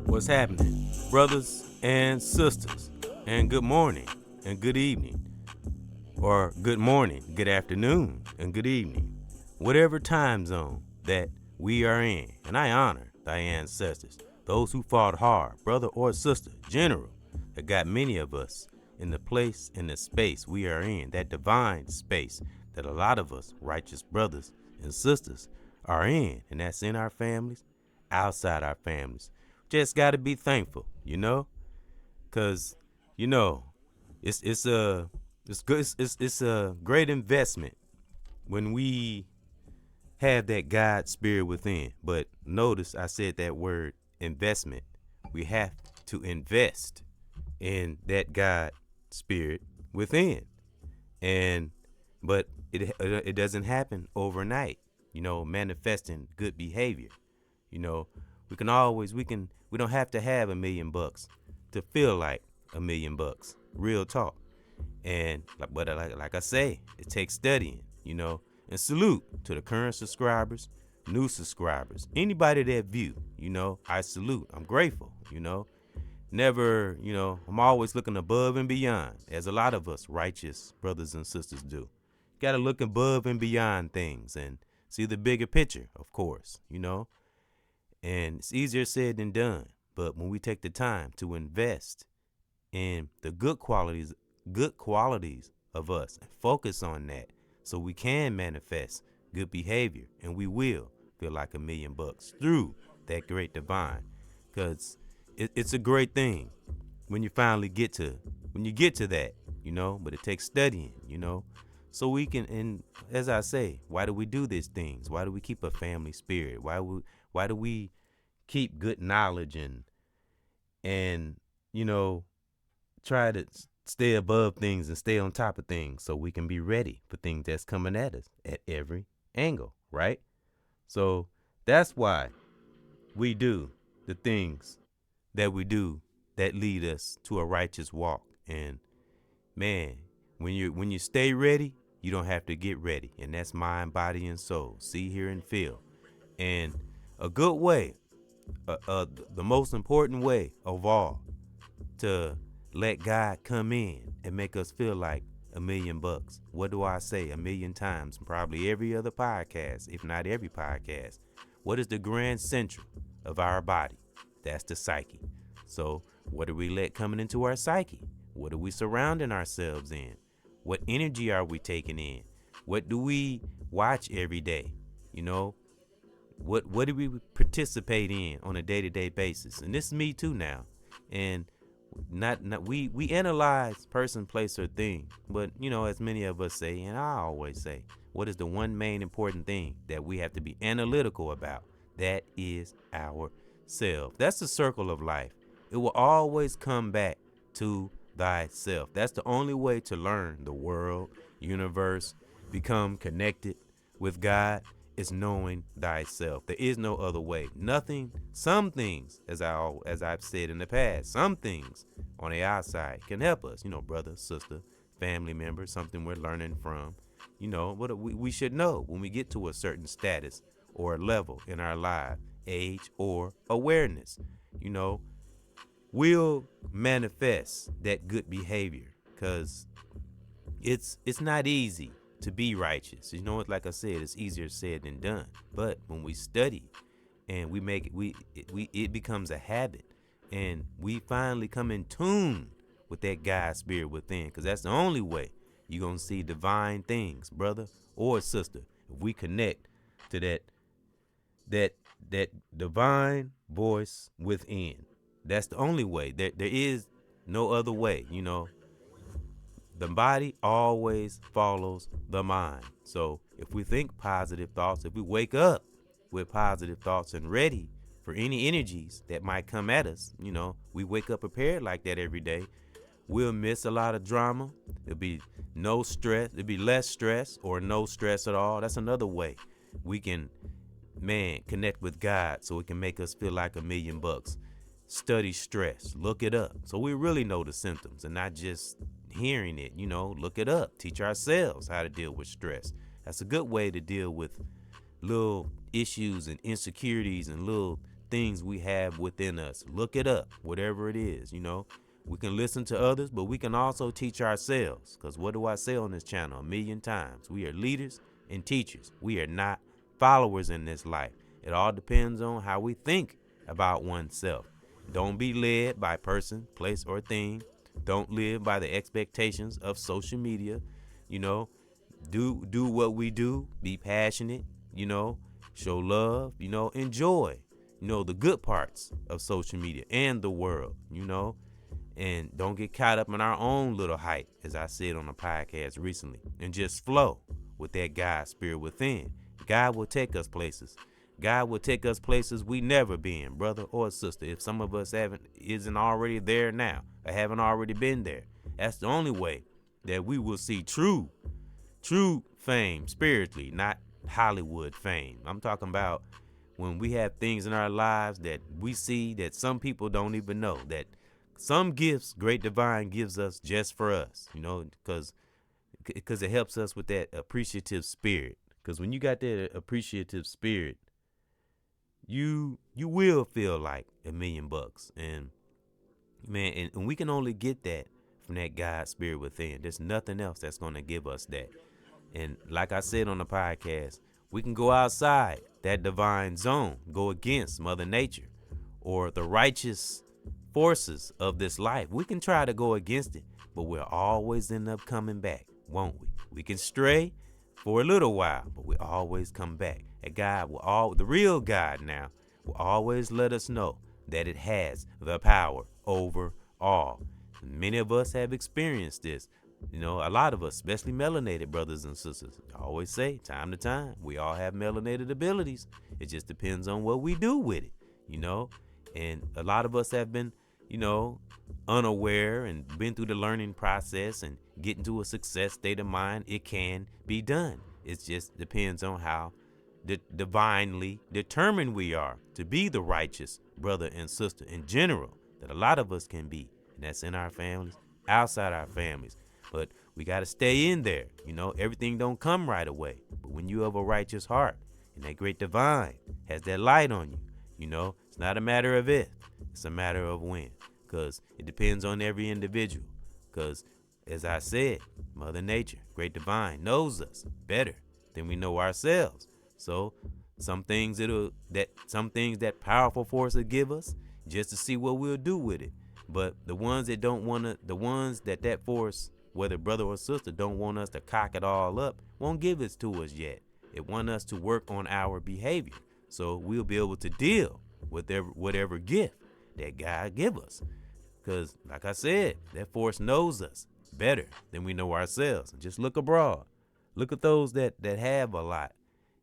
What's happening, brothers and sisters? And good morning and good evening, or good morning, good afternoon, and good evening, whatever time zone that we are in. And I honor thy ancestors, those who fought hard, brother or sister, general, that got many of us in the place, in the space we are in, that divine space that a lot of us righteous brothers and sisters are in, and that's in our families, outside our families. Just got to be thankful, because it's a good it's a great investment when we have that God spirit within. But notice I said that word investment. We have to invest in that God spirit within, and but it doesn't happen overnight. Manifesting good behavior. We don't have to have $1,000,000 to feel like $1,000,000. Real talk. And like I say, it takes studying, and salute to the current subscribers, new subscribers, anybody that view, I salute. I'm grateful, never, I'm always looking above and beyond, as a lot of us righteous brothers and sisters do. Got to look above and beyond things and see the bigger picture, of course, and it's easier said than done. But when we take the time to invest in the good qualities of us and focus on that, so we can manifest good behavior, and we will feel like $1,000,000 through that great divine, because it's a great thing when you finally get to that, but it takes studying, so we can. And as I say, why do we do these things? Why do we keep a family spirit? Why do we keep good knowledge and try to stay above things and stay on top of things, so we can be ready for things that's coming at us at every angle, right? So that's why we do the things that we do that lead us to a righteous walk. And man, when you stay ready, you don't have to get ready. And that's mind, body, and soul. See, hear, and feel. And a good way, the most important way of all, to let God come in and make us feel like $1,000,000. What do I say 1,000,000 times? Probably every other podcast, if not every podcast. What is the grand central of our body? That's the psyche. So what do we let coming into our psyche? What are we surrounding ourselves in? What energy are we taking in? What do we watch every day? What do we participate in on a day-to-day basis? And this is me too now. And we analyze person, place, or thing. But, as many of us say, and I always say, what is the one main important thing that we have to be analytical about? That is ourself. That's the circle of life. It will always come back to thyself. That's the only way to learn the world, universe, become connected with God, is knowing thyself. There is no other way. Nothing, some things, as I've said in the past, some things on the outside can help us, brother, sister, family member, something we're learning from, what we should know when we get to a certain status or level in our life, age, or awareness, we'll manifest that good behavior, because it's not easy to be righteous. Like I said, it's easier said than done. But when we study and we make it, it becomes a habit, and we finally come in tune with that God spirit within, because that's the only way you're going to see divine things, brother or sister. If we connect to that divine voice within, that's the only way. There is no other way, The body always follows the mind. So if we think positive thoughts, if we wake up with positive thoughts and ready for any energies that might come at us, we wake up prepared like that every day, we'll miss a lot of drama. It'll be no stress. It'll be less stress or no stress at all. That's another way we can, man, connect with God so it can make us feel like $1,000,000. Study stress. Look it up. So we really know the symptoms and not just hearing it. Look it up. Teach ourselves how to deal with stress. That's a good way to deal with little issues and insecurities and little things we have within us. Look it up, whatever it is. We can listen to others, but we can also teach ourselves. Because what do I say on this channel 1,000,000 times? We are leaders and teachers. We are not followers in this life. It all depends on how we think about oneself. Don't be led by person, place, or thing. Don't live by the expectations of social media. Do what we do. Be passionate. Show love. Enjoy. The good parts of social media and the world. And don't get caught up in our own little hype, as I said on a podcast recently, and just flow with that God spirit within. God will take us places. God will take us places we never been, brother or sister. If some of us isn't already there now, or haven't already been there, that's the only way that we will see true fame spiritually, not Hollywood fame. I'm talking about when we have things in our lives that we see that some people don't even know, that some gifts Great Divine gives us just for us, because it helps us with that appreciative spirit. Because when you got that appreciative spirit, you will feel like $1,000,000. And man, and we can only get that from that God spirit within. There's nothing else that's going to give us that. And like I said on the podcast, we can go outside that divine zone, go against Mother Nature or the righteous forces of this life. We can try to go against it, but we'll always end up coming back, won't we? We can stray for a little while, but we always come back. And God the real God now, will always let us know that it has the power over all. Many of us have experienced this. A lot of us, especially melanated brothers and sisters, I always say, time to time, we all have melanated abilities. It just depends on what we do with it, And a lot of us have been, unaware and been through the learning process and get into a success state of mind. It can be done. It just depends on how divinely determined we are to be the righteous brother and sister in general that a lot of us can be. And that's in our families, outside our families. But we got to stay in there. Everything don't come right away. But when you have a righteous heart and that Great Divine has that light on you, it's not a matter of if, it's a matter of when. Because it depends on every individual. Because as I said, Mother Nature, Great Divine, knows us better than we know ourselves. So some things that powerful force will give us just to see what we'll do with it. But the ones that don't want to, the ones that force, whether brother or sister, don't want us to cock it all up, won't give it to us yet. It want us to work on our behavior. So we'll be able to deal with whatever gift that God give us. Because like I said, that force knows us better than we know ourselves. Just look abroad. Look at those that have a lot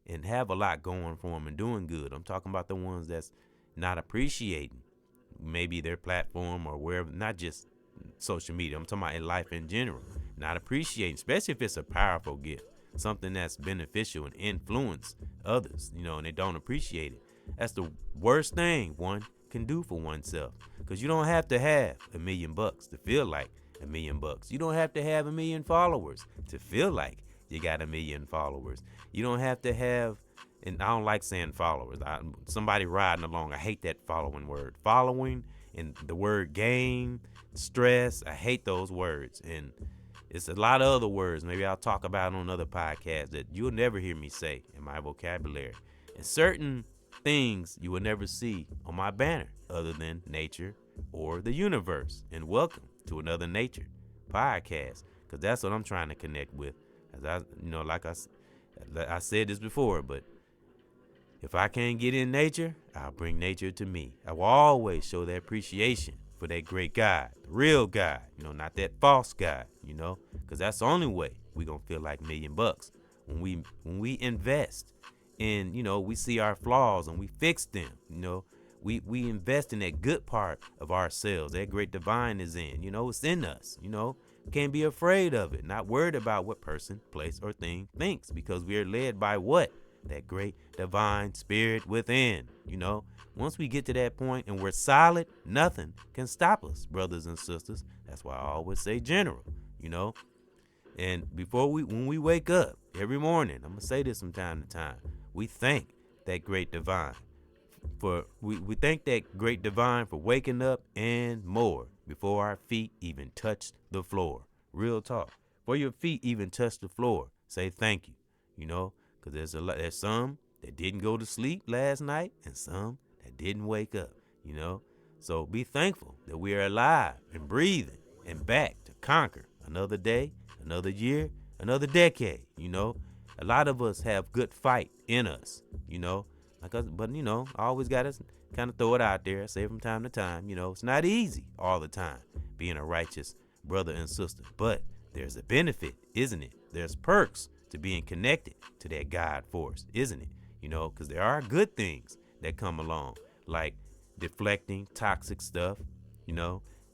and have a lot going for them and doing good. I'm talking about the ones that's not appreciating maybe their platform or wherever, not just social media. I'm talking about in life in general. Not appreciating, especially if it's a powerful gift, something that's beneficial and influence others, and they don't appreciate it. That's the worst thing one can do for oneself. Because you don't have to have $1,000,000 to feel like $1,000,000. You don't have to have 1,000,000 followers to feel like you got 1,000,000 followers. You don't have to have, and I don't like saying followers. Somebody riding along. I hate that following word. Following and the word gain, stress. I hate those words. And it's a lot of other words. Maybe I'll talk about on other podcasts that you'll never hear me say in my vocabulary. And certain things you will never see on my banner other than nature or the universe. And welcome to another nature podcast, because that's what I'm trying to connect with. As like I said this before, but if I can't get in nature, I'll bring nature to me. I will always show that appreciation for that great God, the real God, not that false God, because that's the only way we're going to feel like $1,000,000 when we invest in, we see our flaws and we fix them, We invest in that good part of ourselves. That great divine is in. It's in us. Can't be afraid of it. Not worried about what person, place, or thing thinks, because we are led by what? That great divine spirit within. Once we get to that point and we're solid, nothing can stop us, brothers and sisters. That's why I always say general. And when we wake up every morning, I'm gonna say this from time to time, we thank that great divine we thank that great divine for waking up and more before our feet even touch the floor. Real talk. Before your feet even touch the floor, say thank you. Because there's some that didn't go to sleep last night and some that didn't wake up. So be thankful that we are alive and breathing and back to conquer another day, another year, another decade. A lot of us have good fight in us. But I always gotta kind of throw it out there, say from time to time. It's not easy all the time being a righteous brother and sister, but there's a benefit, isn't it? There's perks to being connected to that God force, isn't it? Because there are good things that come along, like deflecting toxic stuff.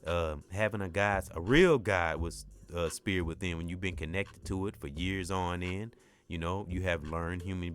Having a real God with spirit within, when you've been connected to it for years on end. You have learned human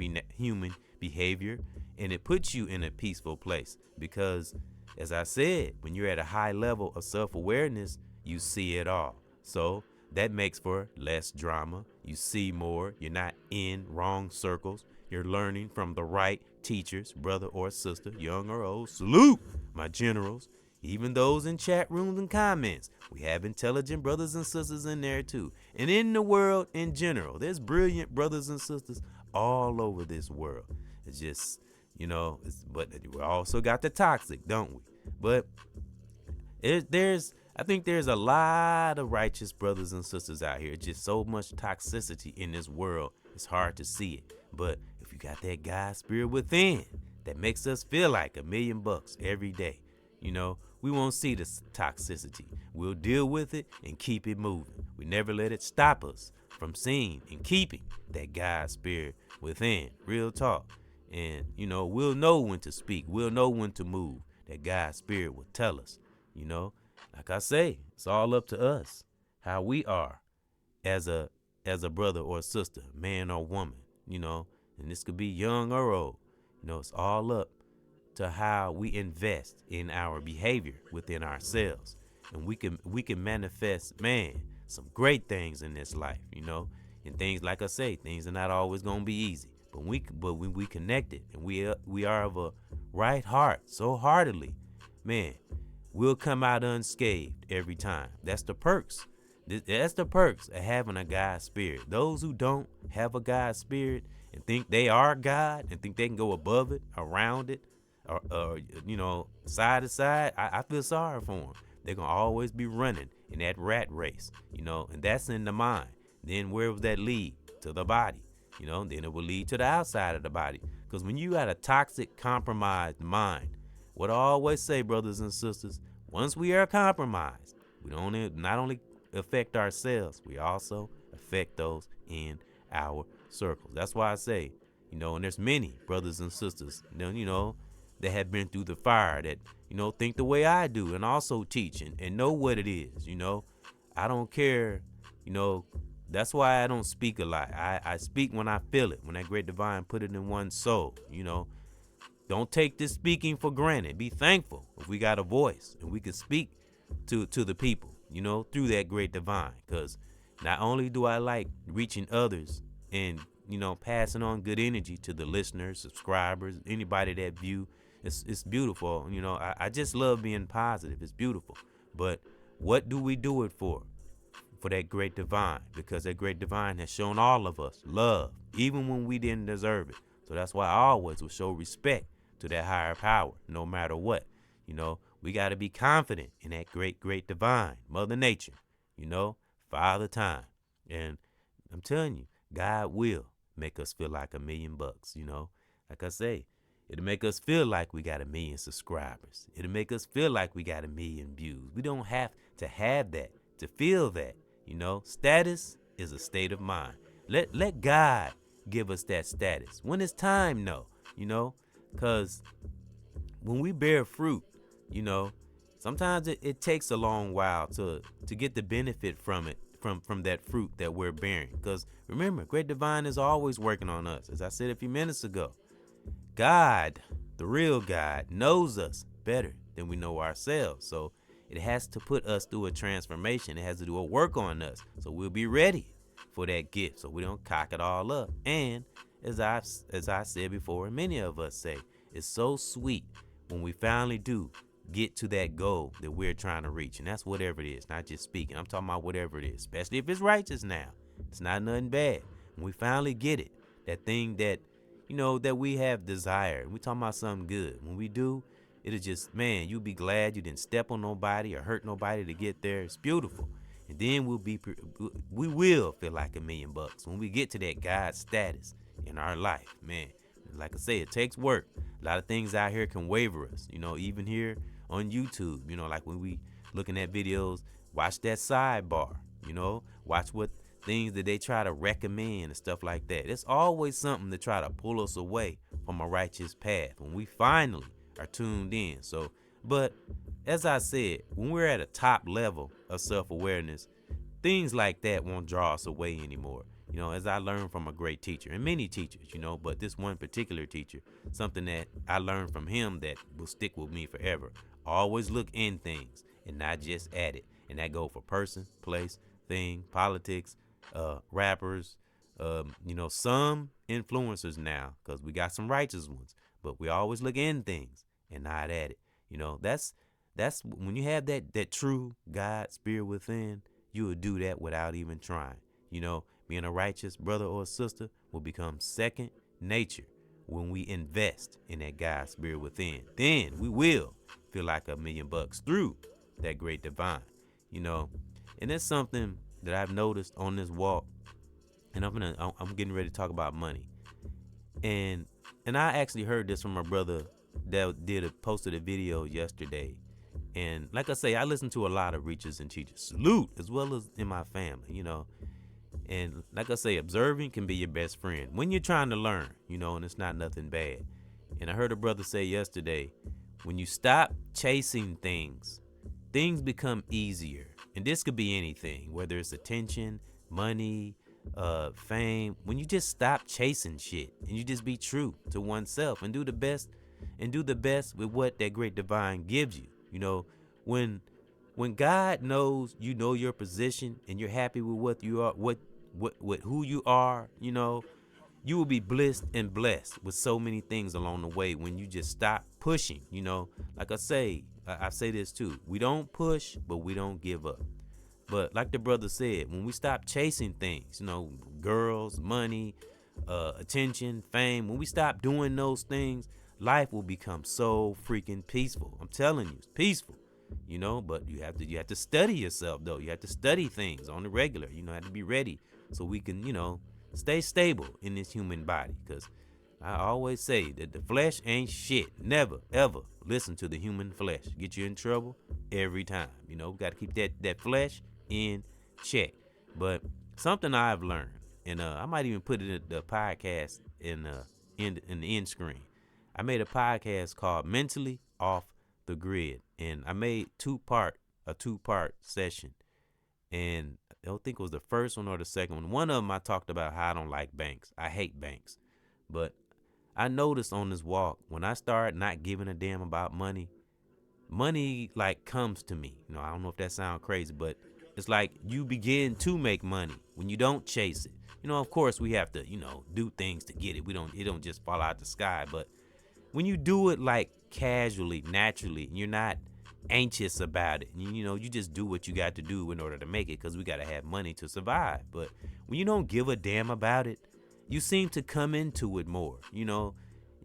behavior, and it puts you in a peaceful place because, as I said, when you're at a high level of self-awareness, you see it all. So that makes for less drama. You see more. You're not in wrong circles. You're learning from the right teachers, brother or sister, young or old. Salute my generals, even those in chat rooms and comments. We have intelligent brothers and sisters in there too. And in the world in general, there's brilliant brothers and sisters all over this world. It's just, but we also got the toxic, don't we? But I think there's a lot of righteous brothers and sisters out here. It's just so much toxicity in this world. It's hard to see it. But if you got that God spirit within that makes us feel like $1,000,000 every day, we won't see this toxicity. We'll deal with it and keep it moving. We never let it stop us from seeing and keeping that God spirit within. Real talk. And, we'll know when to speak. We'll know when to move. That God spirit will tell us. Like I say, it's all up to us how we are as a brother or sister, man or woman, and this could be young or old. It's all up to how we invest in our behavior within ourselves. And we can manifest, some great things in this life, and things, like I say, things are not always going to be easy, but when we connected and we are of a right heart, so heartedly, we'll come out unscathed every time. That's the perks. That's the perks of having a God spirit. Those who don't have a God spirit and think they are God and think they can go above it, around it, or side to side, I feel sorry for them. They're going to always be running in that rat race, and that's in the mind. Then where will that lead? To the body, then it will lead to the outside of the body. Because when you got a toxic, compromised mind, what I always say, brothers and sisters, once we are compromised, we don't not only affect ourselves, we also affect those in our circles. That's why I say, and there's many brothers and sisters, that have been through the fire that, think the way I do and also teach and know what it is. I don't care, that's why I don't speak a lot. I speak when I feel it, when that great divine put it in one's soul. Don't take this speaking for granted. Be thankful if we got a voice and we can speak to the people, through that great divine. Because not only do I like reaching others and, passing on good energy to the listeners, subscribers, anybody that view, it's beautiful. I just love being positive. It's beautiful. But what do we do it for? For that great divine, because that great divine has shown all of us love, even when we didn't deserve it. So that's why I always will show respect to that higher power, no matter what. We got to be confident in that great, great divine, Mother Nature, Father Time. And I'm telling you, God will make us feel like $1,000,000, Like I say, it'll make us feel like we got 1,000,000 subscribers. It'll make us feel like we got 1,000,000 views. We don't have to have that to feel that. Status is a state of mind. Let God give us that status when it's time, because when we bear fruit, you know, sometimes it takes a long while to get the benefit from it, from that fruit that we're bearing. Because remember, Great Divine is always working on us. As I said a few minutes ago, God, the real God, knows us better than we know ourselves. So it has to put us through a transformation. It has to do a work on us. So we'll be ready for that gift, so we don't cock it all up. And as I said before, and many of us say, it's so sweet when we finally do get to that goal that we're trying to reach. And that's whatever it is, not just speaking. I'm talking about whatever it is, especially if it's righteous now. It's not nothing bad. When we finally get it, that thing that, that we have desired. We talking about something good. When we do, it'll just, man, you'll be glad you didn't step on nobody or hurt nobody to get there. It's beautiful. And then we will feel like $1,000,000 when we get to that God status in our life, man. Like I say, it takes work. A lot of things out here can waver us, even here on YouTube, like when we looking at videos, watch that sidebar, watch what things that they try to recommend and stuff like that. It's always something to try to pull us away from a righteous path when we finally are tuned in. So, but as I said, when we're at a top level of self-awareness, things like that won't draw us away anymore. As I learned from a great teacher, and many teachers, but this one particular teacher, something that I learned from him that will stick with me forever. Always look in things and not just at it. And that go for person, place, thing, politics, rappers, some influencers now, because we got some righteous ones, but we always look in things and not at it. That's when you have that true God spirit within, you will do that without even trying. Being a righteous brother or sister will become second nature when we invest in that God spirit within. Then we will feel like $1,000,000 through that great divine, and it's something that I've noticed on this walk. And I'm getting ready to talk about money. And I actually heard this from a brother that posted a video yesterday. And like I say, I listen to a lot of preachers and teachers. Salute, as well as in my family, And like I say, observing can be your best friend when you're trying to learn, and it's not nothing bad. And I heard a brother say yesterday, when you stop chasing things become easier. And this could be anything, whether it's attention, money, fame. When you just stop chasing shit and you just be true to oneself and do the best with what that great divine gives you. When God knows your position and you're happy with what you are, what who you are, you will be blessed and blessed with so many things along the way when you just stop pushing. Like I say this too, we don't push, but we don't give up. But like the brother said, when we stop chasing things, girls, money, attention, fame, when we stop doing those things, life will become so freaking peaceful. I'm telling you, it's peaceful. But you have to study yourself though. You have to study things on the regular. Have to be ready so we can, stay stable in this human body. Because I always say that the flesh ain't shit. Never, ever listen to the human flesh. Get you in trouble every time. Got to keep that flesh in check. But something I've learned, and I might even put it in the podcast in the end screen. I made a podcast called Mentally Off the Grid, and I made a two-part session, and I don't think it was the first one or the second one. One of them I talked about how I don't like banks. I hate banks. But I noticed on this walk, when I start not giving a damn about money like comes to me. I don't know if that sounds crazy, but it's like you begin to make money when you don't chase it. Of course we have to, do things to get it. It don't just fall out the sky, but when you do it like casually, naturally, and you're not anxious about it, you just do what you got to do in order to make it, because we got to have money to survive. But when you don't give a damn about it, you seem to come into it more, and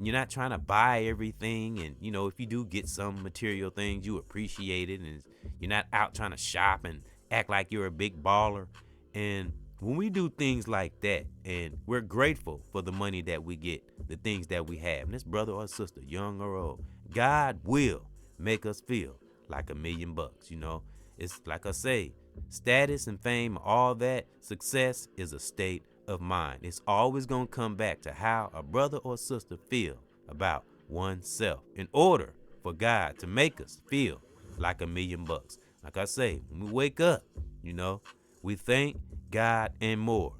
you're not trying to buy everything. And, if you do get some material things, you appreciate it, and you're not out trying to shop and act like you're a big baller. And when we do things like that, and we're grateful for the money that we get, the things that we have, and this brother or sister, young or old, God will make us feel like $1,000,000. It's like I say, status and fame, all that success is a state of mind. It's always going to come back to how a brother or sister feel about oneself in order for God to make us feel like $1,000,000. Like I say, when we wake up, we thank God and more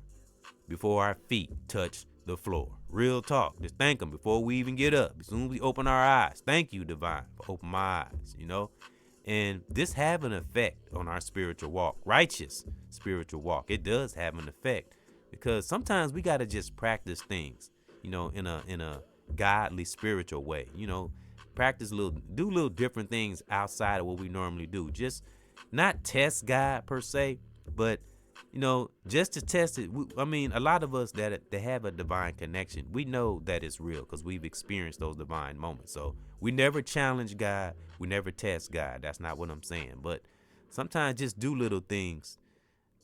before our feet touch the floor. Real talk. Just thank him before we even get up. As soon as we open our eyes. Thank you, divine, for opening my eyes. And this have an effect on our spiritual walk. Righteous spiritual walk. It does have an effect because sometimes we got to just practice things, in a godly spiritual way. Do little different things outside of what we normally do. Just not test God per se, but just to test it. A lot of us that have a divine connection, we know that it's real because we've experienced those divine moments. So we never challenge God. We never test God. That's not what I'm saying. But sometimes just do little things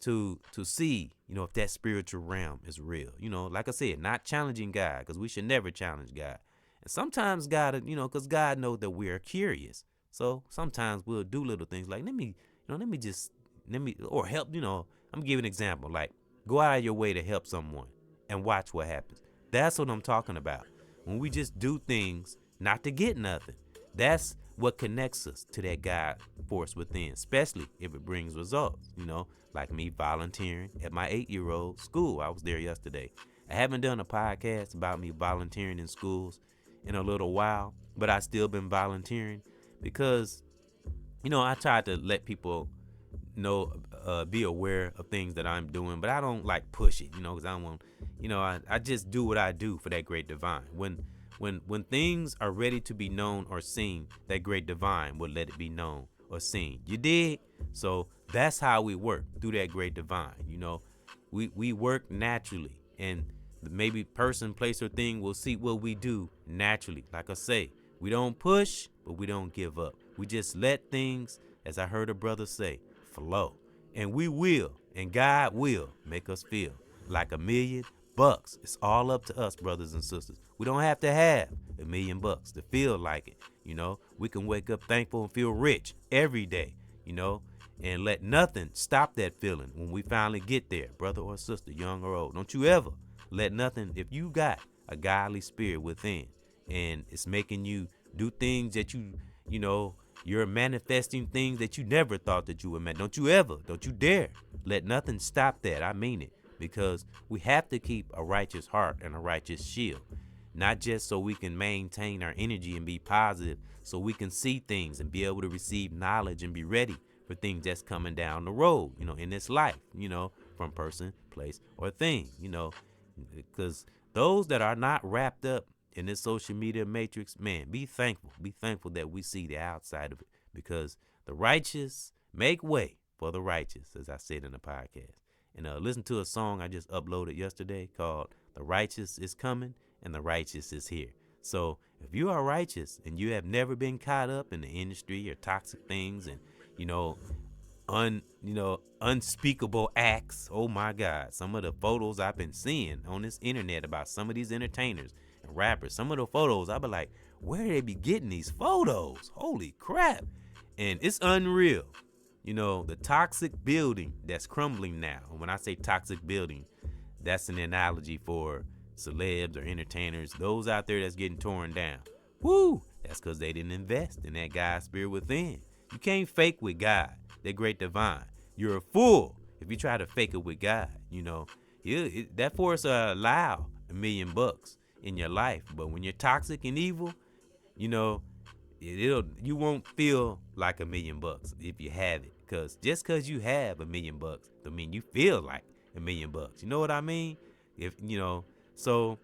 to see, if that spiritual realm is real. Like I said, not challenging God because we should never challenge God. And sometimes God, because God knows that we are curious. So sometimes we'll do little things like, or help, I'm giving an example, like go out of your way to help someone and watch what happens. That's what I'm talking about. When we just do things not to get nothing, that's what connects us to that God force within, especially if it brings results, like me volunteering at my 8-year-old school. I was there yesterday. I haven't done a podcast about me volunteering in schools in a little while, but I still been volunteering because, I try to let people be aware of things that I'm doing, but I don't like push it, because I don't want, I just do what I do for that great divine. When things are ready to be known or seen, that great divine will let it be known or seen. You dig? So that's how we work through that great divine. We work naturally, and maybe person, place, or thing will see what we do naturally. Like I say, we don't push, but we don't give up. We just let things, as I heard a brother say, flow. And we will, and God will make us feel like $1,000,000. It's all up to us, brothers and sisters. We don't have to have $1,000,000 to feel like it. We can wake up thankful and feel rich every day, and let nothing stop that feeling when we finally get there, brother or sister, young or old. Don't you ever let nothing, if you got a godly spirit within and it's making you do things that you're manifesting things that you never thought that you would make. Don't you dare let nothing stop that. I mean it, because we have to keep a righteous heart and a righteous shield, not just so we can maintain our energy and be positive, so we can see things and be able to receive knowledge and be ready for things that's coming down the road, in this life, from person, place, or thing, because those that are not wrapped up in this social media matrix, man, be thankful. Be thankful that we see the outside of it, because the righteous make way for the righteous, as I said in the podcast. And listen to a song I just uploaded yesterday called "The Righteous is Coming and the Righteous is Here." So if you are righteous and you have never been caught up in the industry or toxic things and unspeakable acts, oh my God, some of the photos I've been seeing on this internet about some of these entertainers and rappers, some of the photos, I be like, where they be getting these photos? Holy crap. And it's unreal. The toxic building that's crumbling now. When I say toxic building, that's an analogy for celebs or entertainers, those out there that's getting torn down. Woo! That's because they didn't invest in that God spirit within. You can't fake with God, that great divine. You're a fool if you try to fake it with God. That force allow $1,000,000 in your life, but when you're toxic and evil, you won't feel like $1,000,000 if you have it. Because just because you have $1,000,000 don't mean you feel like $1,000,000. You know what I mean? So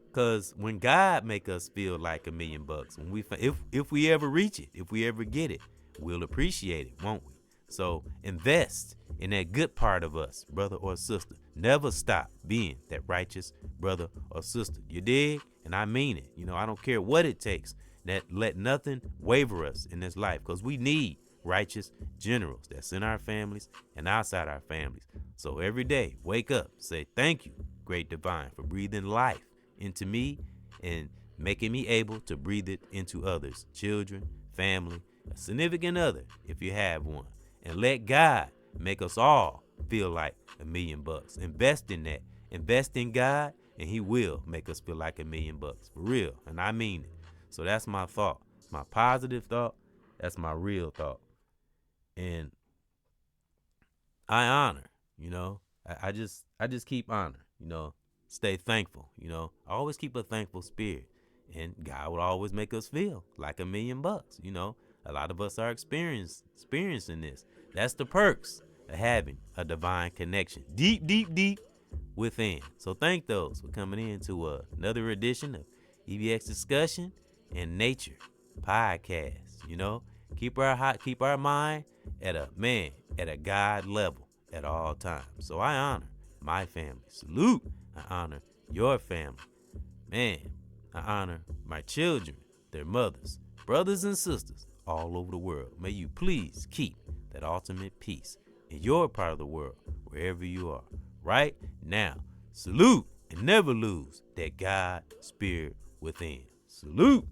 because when God make us feel like $1,000,000, if we ever reach it, if we ever get it, we'll appreciate it, won't we? So invest in that good part of us, brother or sister. Never stop being that righteous brother or sister. You dig? And I mean it. I don't care what it takes. Let nothing waver us in this life, because we need righteous generals that's in our families and outside our families. So every day, wake up, say thank you, great divine, for breathing life into me and making me able to breathe it into others, children, family, a significant other, if you have one. And let God make us all feel like $1,000,000. Invest in that. Invest in God, and he will make us feel like $1,000,000. For real. And I mean it. So that's my thought my positive thought, that's my real thought. And I honor, you know. I just keep honor, you know. Stay thankful, you know. I always keep a thankful spirit. And God would always make us feel like $1,000,000, you know. A lot of us are experiencing this. That's the perks of having a divine connection. Deep, deep, deep within. So thank those for coming in to another edition of EBX Discussion and Nature Podcast. You know, keep our mind at a God level at all times. So I honor my family. Salute. I honor your family. Man, I honor my children, their mothers, brothers and sisters all over the world. May you please keep that ultimate peace in your part of the world, wherever you are. Right now, salute and never lose that God spirit within. Salute.